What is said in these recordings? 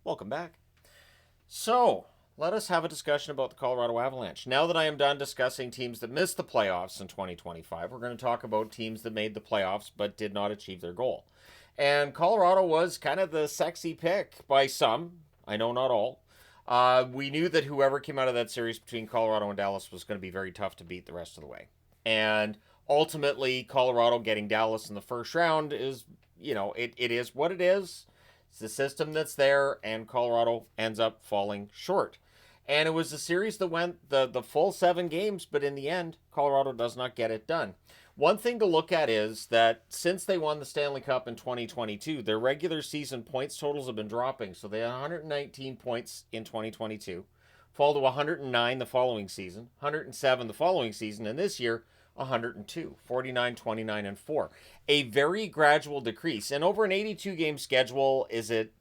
Welcome back. So, let us have a discussion about the Colorado Avalanche. Now that I am done discussing teams that missed the playoffs in 2025, we're going to talk about teams that made the playoffs but did not achieve their goal. And Colorado was kind of the sexy pick by some. I know not all. We knew that whoever came out of that series between Colorado and Dallas was going to be very tough to beat the rest of the way. And ultimately, Colorado getting Dallas in the first round is, it is what it is. It's the system that's there, and Colorado ends up falling short. And it was a series that went the full 7 games, but in the end, Colorado does not get it done. One thing to look at is that since they won the Stanley Cup in 2022, their regular season points totals have been dropping. So they had 119 points in 2022, fall to 109 the following season, 107 the following season, and this year 102, 49, 29, and 4. A very gradual decrease. And over an 82-game schedule, is it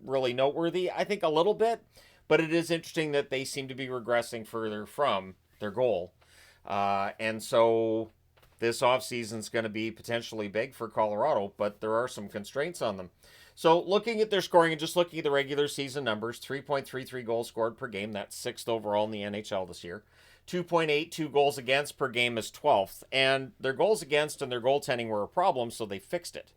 really noteworthy? I think a little bit, but it is interesting that they seem to be regressing further from their goal. And so this offseason is going to be potentially big for Colorado, but there are some constraints on them. So looking at their scoring and just looking at the regular season numbers, 3.33 goals scored per game. That's 6th overall in the NHL this year. 2.82 goals against per game is 12th. And their goals against and their goaltending were a problem, so they fixed it.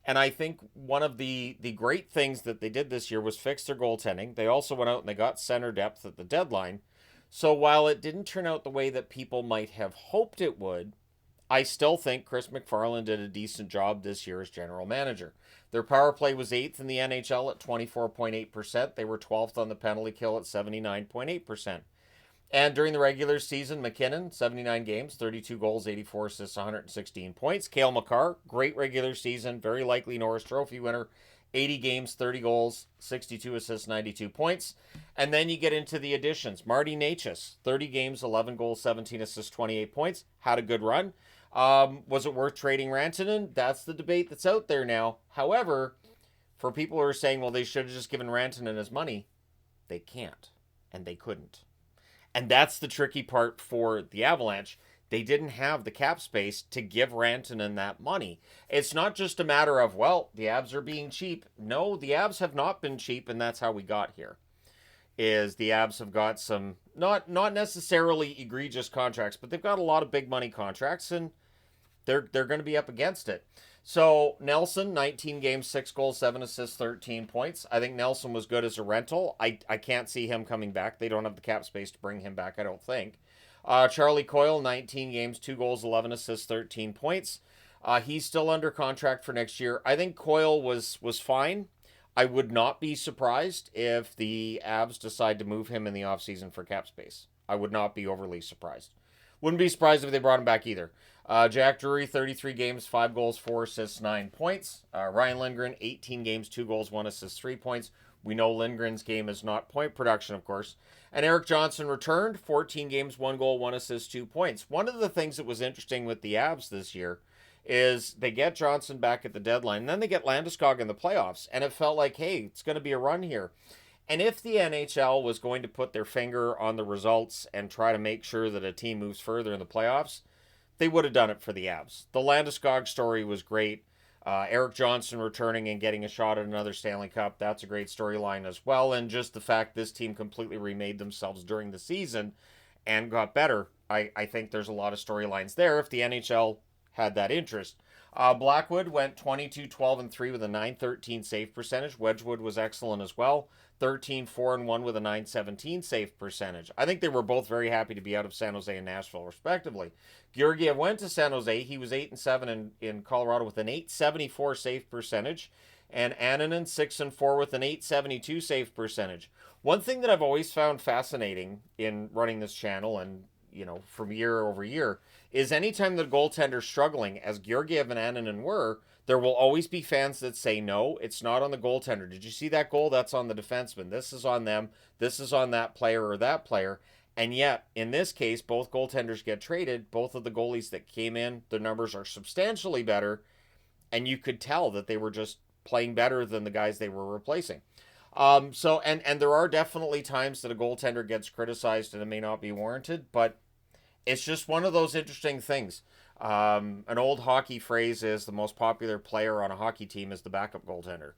And I think one of the great things that they did this year was fix their goaltending. They also went out and they got center depth at the deadline. So while it didn't turn out the way that people might have hoped it would, I still think Chris MacFarland did a decent job this year as general manager. Their power play was 8th in the NHL at 24.8%. They were 12th on the penalty kill at 79.8%. And during the regular season, McKinnon, 79 games, 32 goals, 84 assists, 116 points. Cale Makar, great regular season, very likely Norris Trophy winner, 80 games, 30 goals, 62 assists, 92 points. And then you get into the additions. Marty Necas, 30 games, 11 goals, 17 assists, 28 points. Had a good run. Was it worth trading Rantanen? That's the debate that's out there now. However, for people who are saying, well, they should have just given Rantanen his money, they can't. And they couldn't. And that's the tricky part for the Avalanche. They didn't have the cap space to give Rantanen that money. It's not just a matter of, well, the Avs are being cheap. No, the Avs have not been cheap, and that's how we got here. Is the Avs have got some, not necessarily egregious contracts, but they've got a lot of big money contracts, and they're going to be up against it. So Nelson, 19 games, 6 goals, 7 assists, 13 points. I think Nelson was good as a rental. I can't see him coming back. They don't have the cap space to bring him back, I don't think. Charlie Coyle, 19 games, 2 goals, 11 assists, 13 points. He's still under contract for next year. I think Coyle was fine. I would not be surprised if the Avs decide to move him in the offseason for cap space. I would not be overly surprised. Wouldn't be surprised if they brought him back either. Jack Drury, 33 games, 5 goals, 4 assists, 9 points. Ryan Lindgren, 18 games, 2 goals, 1 assist, 3 points. We know Lindgren's game is not point production, of course. And Eric Johnson returned, 14 games, 1 goal, 1 assist, 2 points. One of the things that was interesting with the Avs this year is they get Johnson back at the deadline, and then they get Landeskog in the playoffs. And it felt like, hey, it's going to be a run here. And if the NHL was going to put their finger on the results and try to make sure that a team moves further in the playoffs, they would have done it for the Avs. The Landeskog story was great. Eric Johnson returning and getting a shot at another Stanley Cup, that's a great storyline as well. And just the fact this team completely remade themselves during the season and got better, I think there's a lot of storylines there if the NHL had that interest. Blackwood went 22, 12, and 3 with a 913 save percentage. Wedgwood was excellent as well. 13, 4, and 1 with a 917 save percentage. I think they were both very happy to be out of San Jose and Nashville, respectively. Georgiev went to San Jose. He was 8 and 7 in Colorado with an 874 save percentage. And Annunen 6 and 4 with an 872 save percentage. One thing that I've always found fascinating in running this channel and, from year over year, is anytime the goaltender's struggling, as Georgiev and Annunen were, there will always be fans that say, no, it's not on the goaltender. Did you see that goal? That's on the defenseman. This is on them. This is on that player or that player. And yet, in this case, both goaltenders get traded. Both of the goalies that came in, their numbers are substantially better. And you could tell that they were just playing better than the guys they were replacing. And there are definitely times that a goaltender gets criticized and it may not be warranted, but it's just one of those interesting things. An old hockey phrase is the most popular player on a hockey team is the backup goaltender.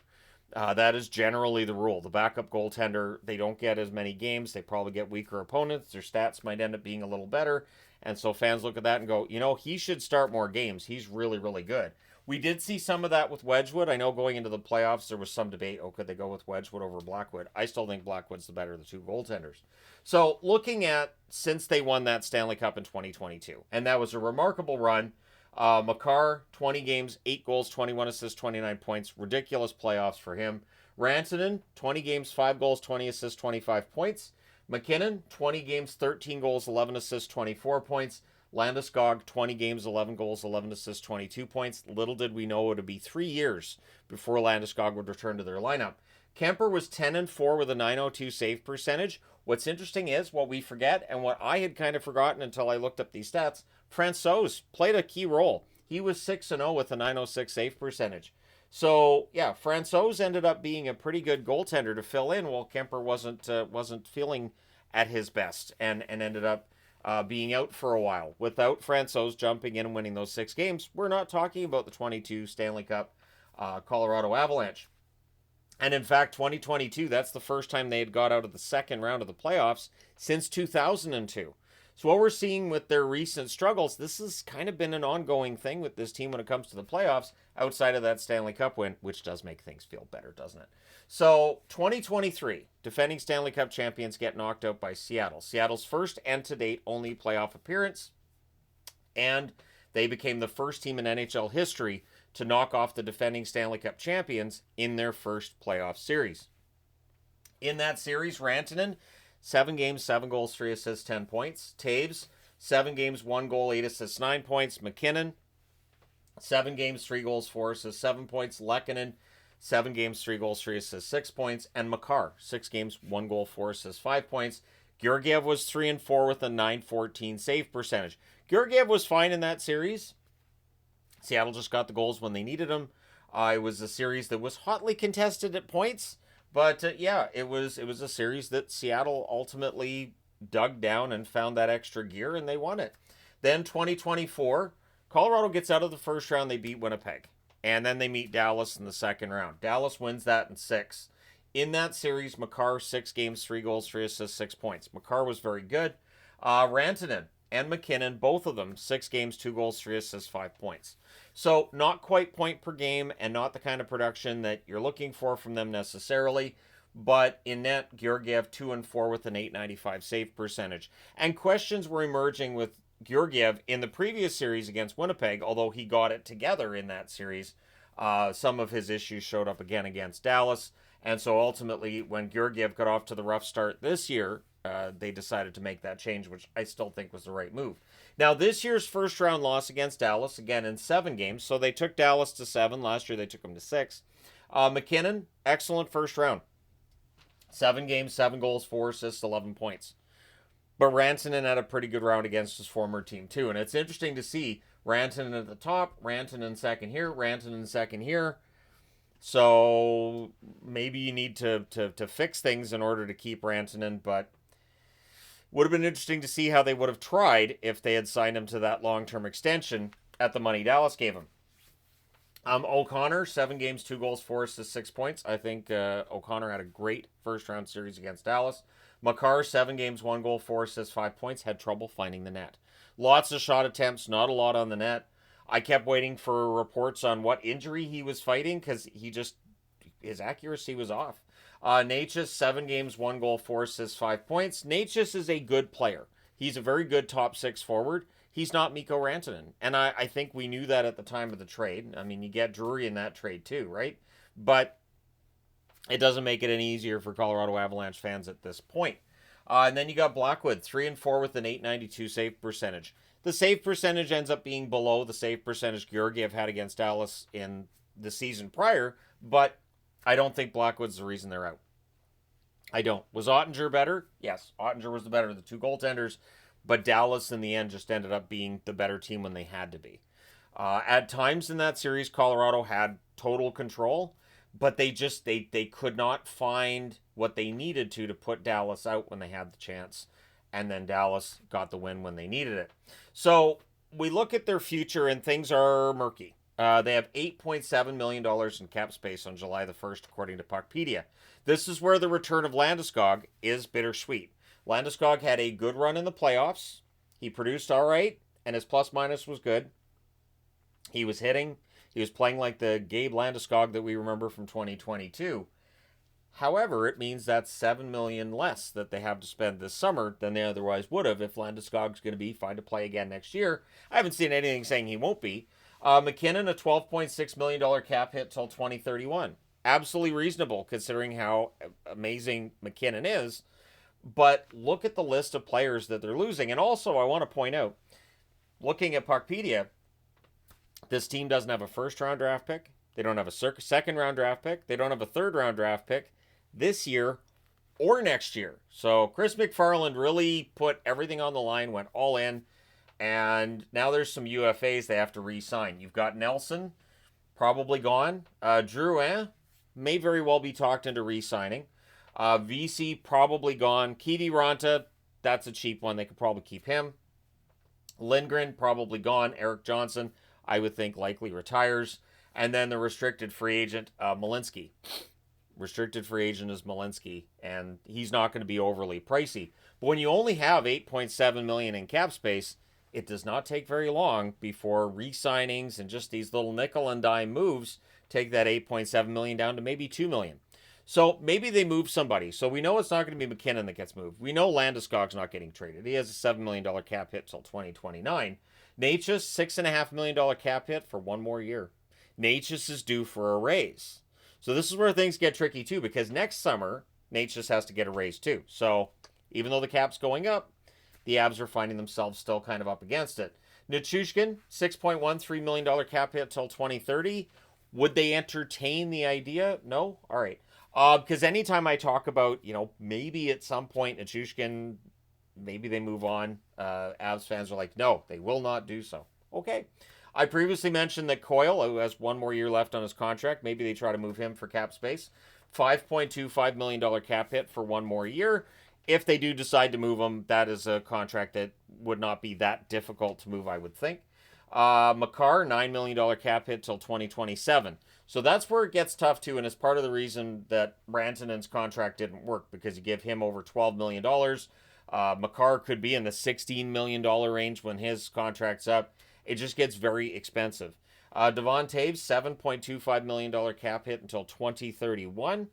That is generally the rule. The backup goaltender, they don't get as many games. They probably get weaker opponents. Their stats might end up being a little better. And so fans look at that and go, he should start more games. He's really, really good. We did see some of that with Wedgwood. I know going into the playoffs, there was some debate. Could they go with Wedgwood over Blackwood? I still think Blackwood's the better of the two goaltenders. So looking at since they won that Stanley Cup in 2022, and that was a remarkable run. Makar, 20 games, 8 goals, 21 assists, 29 points. Ridiculous playoffs for him. Rantanen, 20 games, 5 goals, 20 assists, 25 points. McKinnon, 20 games, 13 goals, 11 assists, 24 points. Landeskog, 20 games, 11 goals, 11 assists, 22 points. Little did we know it would be 3 years before Landeskog would return to their lineup. Kemper was 10-4 with a .902 save percentage. What's interesting is what we forget, and what I had kind of forgotten until I looked up these stats, Francouz played a key role. He was 6-0 with a .906 save percentage. So, yeah, Francouz ended up being a pretty good goaltender to fill in while Kemper wasn't feeling at his best and ended up being out for a while. Without Francouz jumping in and winning those 6 games, we're not talking about the 22 Stanley Cup Colorado Avalanche. And in fact, 2022, that's the first time they had got out of the second round of the playoffs since 2002. So what we're seeing with their recent struggles, this has kind of been an ongoing thing with this team when it comes to the playoffs outside of that Stanley Cup win, which does make things feel better, doesn't it? So 2023, defending Stanley Cup champions get knocked out by Seattle. Seattle's first and to date only playoff appearance. And they became the first team in NHL history to knock off the defending Stanley Cup champions in their first playoff series. In that series, Rantanen, 7 games, 7 goals, 3 assists, 10 points. Taves, 7 games, 1 goal, 8 assists, 9 points. McKinnon, 7 games, 3 goals, 4 assists, 7 points. Lehkonen, 7 games, 3 goals, 3 assists, 6 points. And Makar, 6 games, 1 goal, 4 assists, 5 points. Georgiev was 3-4 with a .914 save percentage. Georgiev was fine in that series. Seattle just got the goals when they needed them. It was a series that was hotly contested at points, but it was a series that Seattle ultimately dug down and found that extra gear, and they won it. Then 2024, Colorado gets out of the first round. They beat Winnipeg, and then they meet Dallas in the second round. Dallas wins that in 6. In that series, Makar, 6 games, 3 goals, 3 assists, 6 points. Makar was very good. Rantanen and McKinnon, both of them, 6 games, 2 goals, 3 assists, 5 points. So not quite point per game and not the kind of production that you're looking for from them necessarily. But in net, Georgiev 2-4 with an .895 save percentage. And questions were emerging with Georgiev in the previous series against Winnipeg, although he got it together in that series. Some of his issues showed up again against Dallas. And so ultimately, when Georgiev got off to the rough start this year, they decided to make that change, which I still think was the right move. Now, this year's first round loss against Dallas, again in 7 games. So they took Dallas to 7. Last year they took them to 6. McKinnon, excellent first round. 7 games, 7 goals, 4 assists, 11 points. But Rantanen had a pretty good round against his former team too. And it's interesting to see Rantanen at the top, Rantanen second here, Rantanen second here. So maybe you need to fix things in order to keep Rantanen, but would have been interesting to see how they would have tried if they had signed him to that long-term extension at the money Dallas gave him. O'Connor, 7 games, 2 goals, 4 assists, 6 points. I think O'Connor had a great first-round series against Dallas. Makar, 7 games, 1 goal, 4 assists, 5 points. Had trouble finding the net. Lots of shot attempts, not a lot on the net. I kept waiting for reports on what injury he was fighting because his accuracy was off. Necas, 7 games, 1 goal, 4 assists, 5 points. Necas is a good player. He's a very good top 6 forward. He's not Mikko Rantanen. And I think we knew that at the time of the trade. I mean, you get Drury in that trade too, right? But it doesn't make it any easier for Colorado Avalanche fans at this point. And then you got Blackwood, 3-4 with an .892 save percentage. The save percentage ends up being below the save percentage Georgiev had against Dallas in the season prior, but I don't think Blackwood's the reason they're out. I don't. Was Ottinger better? Yes, Ottinger was the better of the two goaltenders, but Dallas in the end just ended up being the better team when they had to be. At times in that series, Colorado had total control, but they could not find what they needed to put Dallas out when they had the chance. And then Dallas got the win when they needed it. So we look at their future and things are murky. They have $8.7 million in cap space on July the 1st, according to Puckpedia. This is where the return of Landeskog is bittersweet. Landeskog had a good run in the playoffs. He produced all right, and his plus minus was good. He was hitting. He was playing like the Gabe Landeskog that we remember from 2022. However, it means that's $7 million less that they have to spend this summer than they otherwise would have if Landeskog's going to be fine to play again next year. I haven't seen anything saying he won't be. McKinnon, a $12.6 million cap hit till 2031. Absolutely reasonable considering how amazing McKinnon is. But look at the list of players that they're losing. And also, I want to point out, looking at Puckpedia, this team doesn't have a first-round draft pick. They don't have a second-round draft pick. They don't have a third-round draft pick this year or next year. So Chris McFarland really put everything on the line, went all in, and now there's some UFAs they have to re-sign. You've got Nelson, probably gone. Drouin may very well be talked into re-signing. VC probably gone. Kivi Ranta, that's a cheap one. They could probably keep him. Lindgren probably gone. Eric Johnson, I would think likely retires. And then the restricted free agent, Malinsky. Restricted free agent is Malinsky, and he's not going to be overly pricey. But when you only have $8.7 million in cap space, it does not take very long before re-signings and just these little nickel and dime moves take that $8.7 million down to maybe $2 million. So maybe they move somebody. So we know it's not going to be McKinnon that gets moved. We know Landeskog's not getting traded. He has a $7 million cap hit till 2029. Necas, $6.5 million cap hit for one more year. Necas is due for a raise. So this is where things get tricky too, because next summer, Necas has to get a raise too. So even though the cap's going up, the Avs are finding themselves still kind of up against it. Nichushkin, $6.13 million cap hit till 2030. Would they entertain the idea? No? All right. Because anytime I talk about, maybe at some point Nichushkin, maybe they move on, Avs fans are like, no, they will not do so. Okay. I previously mentioned that Coyle, who has one more year left on his contract, maybe they try to move him for cap space. $5.25 million cap hit for one more year. If they do decide to move him, that is a contract that would not be that difficult to move, I would think. Makar, $9 million cap hit till 2027. So that's where it gets tough too, and it's part of the reason that Rantanen's contract didn't work, because you give him over $12 million. Makar could be in the $16 million range when his contract's up. It just gets very expensive. Devon Taves, $7.25 million cap hit until 2031.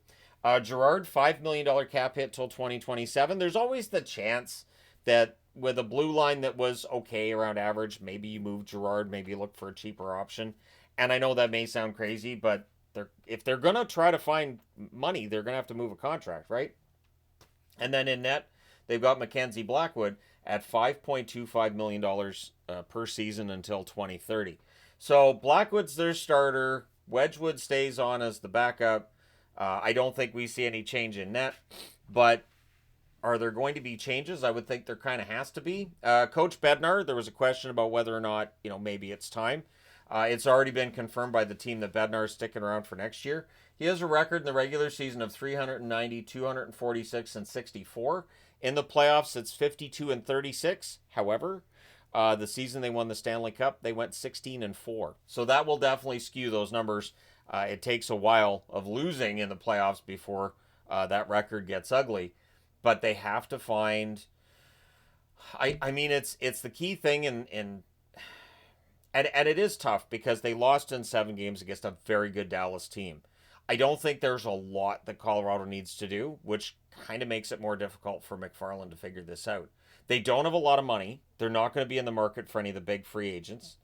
Gerard, $5 million cap hit till 2027. There's always the chance that with a blue line that was okay, around average, maybe you move Gerard, maybe you look for a cheaper option. And I know that may sound crazy, but if they're going to try to find money, they're going to have to move a contract, right? And then in net, they've got Mackenzie Blackwood at $5.25 million per season until 2030. So Blackwood's their starter. Wedgwood stays on as the backup. I don't think we see any change in net, but are there going to be changes? I would think there kind of has to be. Coach Bednar, there was a question about whether or not, maybe it's time. It's already been confirmed by the team that Bednar is sticking around for next year. He has a record in the regular season of 390, 246, and 64. In the playoffs, it's 52 and 36. However, the season they won the Stanley Cup, they went 16 and 4. So that will definitely skew those numbers. It takes a while of losing in the playoffs before that record gets ugly. But they have to find. I mean, it's the key thing and it is tough because they lost in 7 games against a very good Dallas team. I don't think there's a lot that Colorado needs to do, which kind of makes it more difficult for McFarland to figure this out. They don't have a lot of money. They're not going to be in the market for any of the big free agents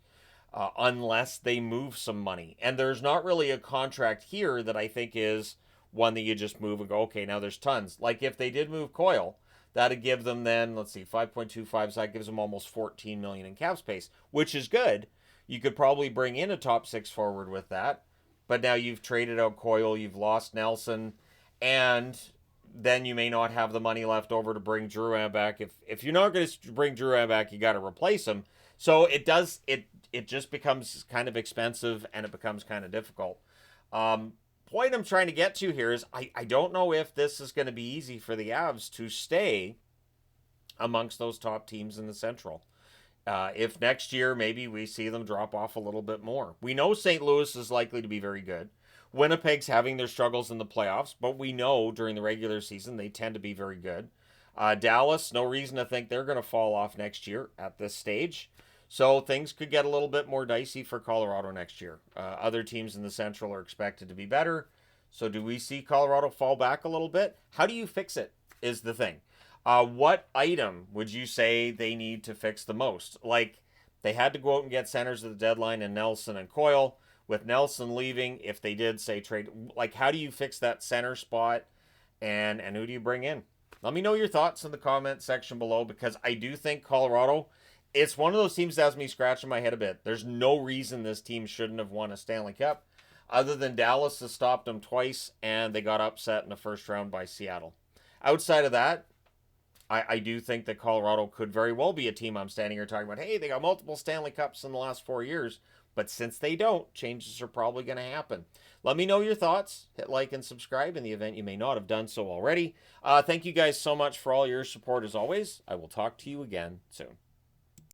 unless they move some money. And there's not really a contract here that I think is one that you just move and go, okay, now there's tons. Like if they did move Coyle, that'd give them then, 5.25, so that gives them almost $14 million in cap space, which is good. You could probably bring in a top 6 forward with that. But now you've traded out Coyle, you've lost Nelson, and then you may not have the money left over to bring Drouin back. If you're not going to bring Drouin back, you got to replace him. So it just becomes kind of expensive, and it becomes kind of difficult. Point I'm trying to get to here is I don't know if this is going to be easy for the Avs to stay amongst those top teams in the Central. If next year maybe we see them drop off a little bit more. We know St. Louis is likely to be very good. Winnipeg's having their struggles in the playoffs, but we know during the regular season they tend to be very good. Dallas, no reason to think they're going to fall off next year at this stage. So things could get a little bit more dicey for Colorado next year. Other teams in the Central are expected to be better. So do we see Colorado fall back a little bit? How do you fix it is the thing. What item would you say they need to fix the most? Like, they had to go out and get centers at the deadline in Nelson and Coyle. With Nelson leaving, if they did say trade, like, how do you fix that center spot? And who do you bring in? Let me know your thoughts in the comment section below, because I do think Colorado, it's one of those teams that has me scratching my head a bit. There's no reason this team shouldn't have won a Stanley Cup, other than Dallas has stopped them twice and they got upset in the first round by Seattle. Outside of that, I do think that Colorado could very well be a team I'm standing here talking about, hey, they got multiple Stanley Cups in the last 4 years, but since they don't, changes are probably going to happen. Let me know your thoughts. Hit like and subscribe in the event you may not have done so already. Thank you guys so much for all your support as always. I will talk to you again soon.